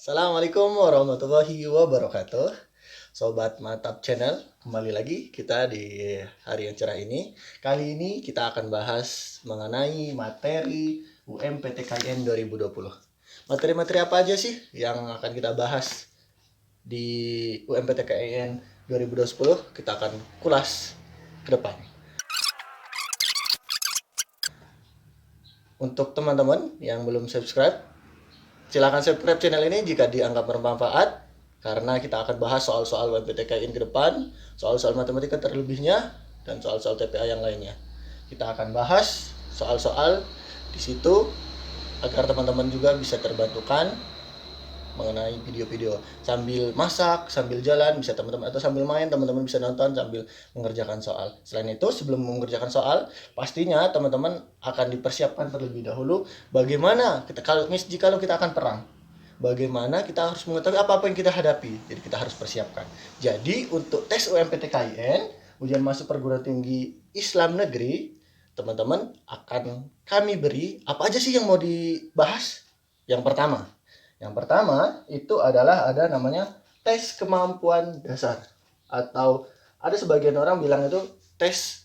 Assalamualaikum warahmatullahi wabarakatuh. Sobat Mantap Channel, kembali lagi kita di hari yang cerah ini. Kali ini kita akan bahas mengenai materi UMPTKIN 2020. Materi-materi apa aja sih yang akan kita bahas di UMPTKIN 2020? Kita akan kulas ke depan. Untuk teman-teman yang belum subscribe, silakan subscribe channel ini jika dianggap bermanfaat, karena kita akan bahas soal-soal UMPTKIN ke depan, soal-soal matematika terlebihnya, dan soal-soal TPA yang lainnya. Kita akan bahas soal-soal di situ agar teman-teman juga bisa terbantukan mengenai video-video sambil masak, sambil jalan, bisa teman-teman, atau sambil main, teman-teman bisa nonton sambil mengerjakan soal. Selain itu, sebelum mengerjakan soal, pastinya teman-teman akan dipersiapkan terlebih dahulu bagaimana kalau kita akan perang. Bagaimana kita harus mengetahui apa-apa yang kita hadapi. Jadi kita harus persiapkan. Jadi untuk tes UMPTKIN, ujian masuk perguruan tinggi Islam negeri, teman-teman akan kami beri apa aja sih yang mau dibahas. Yang pertama itu adalah ada namanya tes kemampuan dasar, atau ada sebagian orang bilang itu tes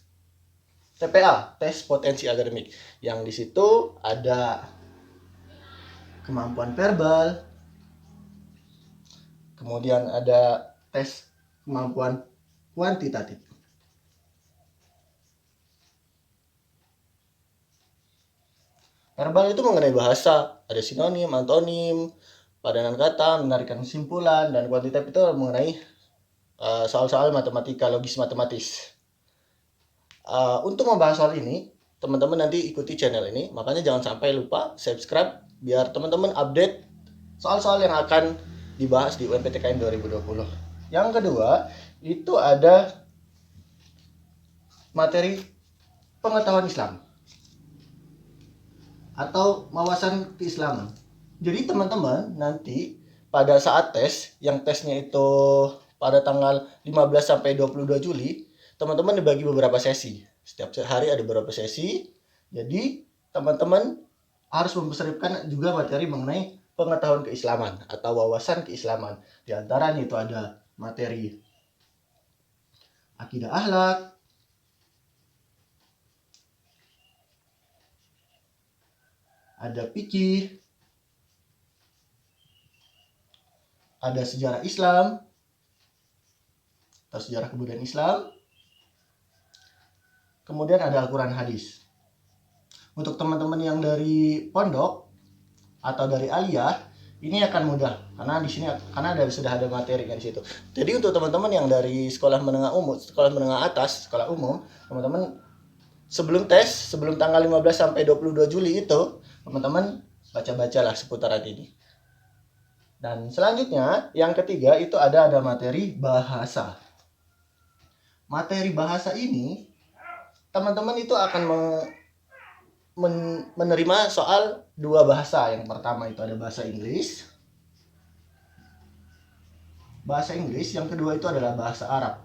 TPA, tes potensi akademik. Yang di situ ada kemampuan verbal, kemudian ada tes kemampuan kuantitatif. Verbal itu mengenai bahasa, ada sinonim, antonim, padanan kata, menarikan kesimpulan, dan kuantitatif itu mengenai soal-soal matematika, logis matematis. Untuk membahas soal ini, teman-teman nanti ikuti channel ini, makanya jangan sampai lupa subscribe biar teman-teman update soal-soal yang akan dibahas di UMPTKIN 2020. Yang kedua, itu ada materi pengetahuan Islam atau wawasan keislaman. Jadi teman-teman nanti pada saat tes, yang tesnya itu pada tanggal 15 sampai 22 Juli, teman-teman dibagi beberapa sesi. Setiap hari ada beberapa sesi. Jadi teman-teman harus mempersiapkan juga materi mengenai pengetahuan keislaman atau wawasan keislaman. Di antaranya itu ada materi akidah akhlak, ada fikih, ada sejarah Islam atau sejarah kebudayaan Islam, kemudian ada Al-Quran hadis. Untuk teman-teman yang dari pondok atau dari aliyah, ini akan mudah karena di sini sudah ada materi di situ. Jadi untuk teman-teman yang dari sekolah menengah umum, sekolah menengah atas, sekolah umum, teman-teman sebelum tes, sebelum tanggal 15 sampai 22 Juli itu, teman-teman baca-bacalah seputaran ini. Dan selanjutnya, yang ketiga itu ada materi bahasa. Materi bahasa ini, teman-teman itu akan menerima soal dua bahasa. Yang pertama itu ada bahasa Inggris. Bahasa Inggris, yang kedua itu adalah bahasa Arab.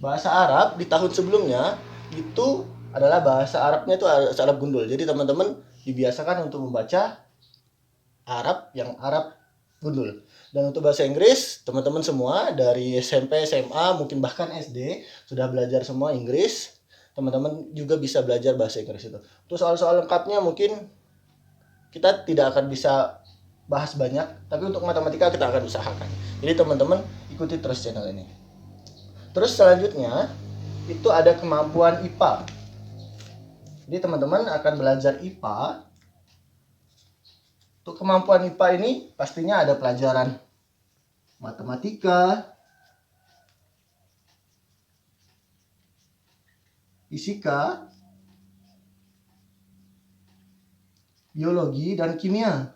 Bahasa Arab di tahun sebelumnya itu adalah bahasa Arabnya itu bahasa Arab gundul. Jadi teman-teman dibiasakan untuk membaca Arab yang Arab gundul. Dan untuk bahasa Inggris, teman-teman semua dari SMP, SMA, mungkin bahkan SD sudah belajar semua Inggris. Teman-teman juga bisa belajar bahasa Inggris itu. Untuk soal-soal lengkapnya mungkin kita tidak akan bisa bahas banyak, tapi untuk matematika kita akan usahakan. Jadi teman-teman ikuti terus channel ini. Terus selanjutnya itu ada kemampuan IPA. Jadi teman-teman akan belajar IPA. Untuk kemampuan IPA ini pastinya ada pelajaran matematika, fisika, biologi, dan kimia.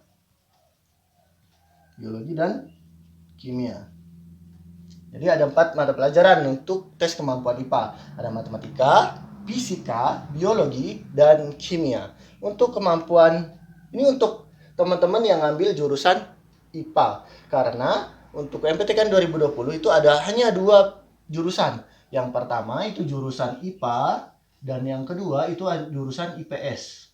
Jadi ada 4 mata pelajaran untuk tes kemampuan IPA. Ada matematika, fisika, biologi, dan kimia. Untuk kemampuan ini untuk teman-teman yang ngambil jurusan IPA. Karena untuk MPTKIN 2020 itu ada hanya 2 jurusan. Yang pertama itu jurusan IPA dan yang kedua itu jurusan IPS.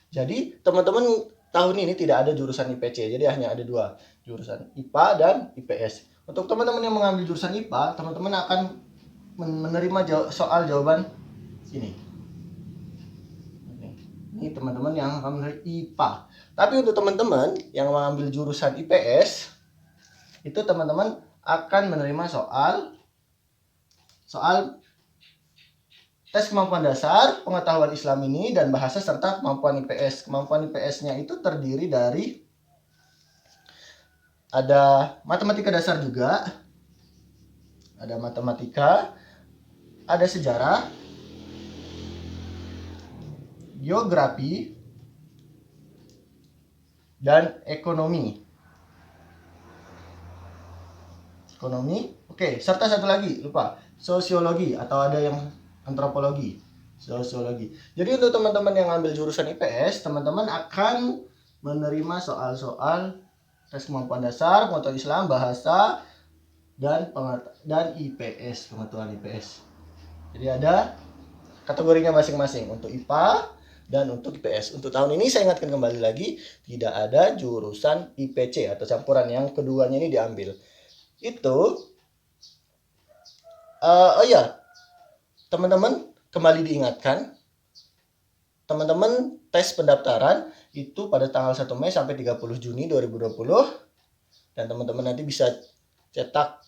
Jadi teman-teman tahun ini tidak ada jurusan IPC, jadi hanya ada 2, jurusan IPA dan IPS. Untuk teman-teman yang mengambil jurusan IPA, teman-teman akan menerima soal jawaban ini. Ini teman-teman yang akan menerima IPA. Tapi untuk teman-teman yang mengambil jurusan IPS, itu teman-teman akan menerima soal tes kemampuan dasar, pengetahuan Islam ini, dan bahasa serta kemampuan IPS. Kemampuan IPS-nya itu terdiri dari ada matematika dasar juga, ada matematika, ada sejarah, geografi, dan ekonomi. Oke, serta satu lagi, lupa, sosiologi atau ada yang antropologi, sosiologi. Jadi untuk teman-teman yang ambil jurusan IPS, teman-teman akan menerima soal-soal tes kemampuan dasar, pengetahuan Islam, bahasa, dan IPS, pengetahuan IPS. Jadi ada kategorinya masing-masing untuk IPA dan untuk IPS. Untuk tahun ini saya ingatkan kembali lagi, tidak ada jurusan IPC atau campuran, yang keduanya ini diambil. Itu teman-teman kembali diingatkan, teman-teman tes pendaftaran itu pada tanggal 1 Mei sampai 30 Juni 2020, dan teman-teman nanti bisa cetak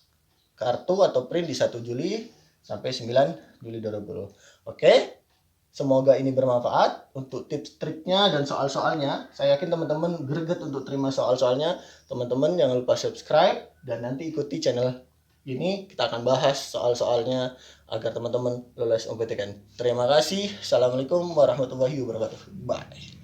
kartu atau print di 1 Juli sampai 9 Juli 2020. Oke, semoga ini bermanfaat untuk tips-triknya dan soal-soalnya. Saya yakin teman-teman greget untuk terima soal-soalnya. Teman-teman jangan lupa subscribe dan nanti ikuti channel ini, kita akan bahas soal-soalnya agar teman-teman lulus UMPTKN. Terima kasih. Assalamualaikum warahmatullahi wabarakatuh. Bye.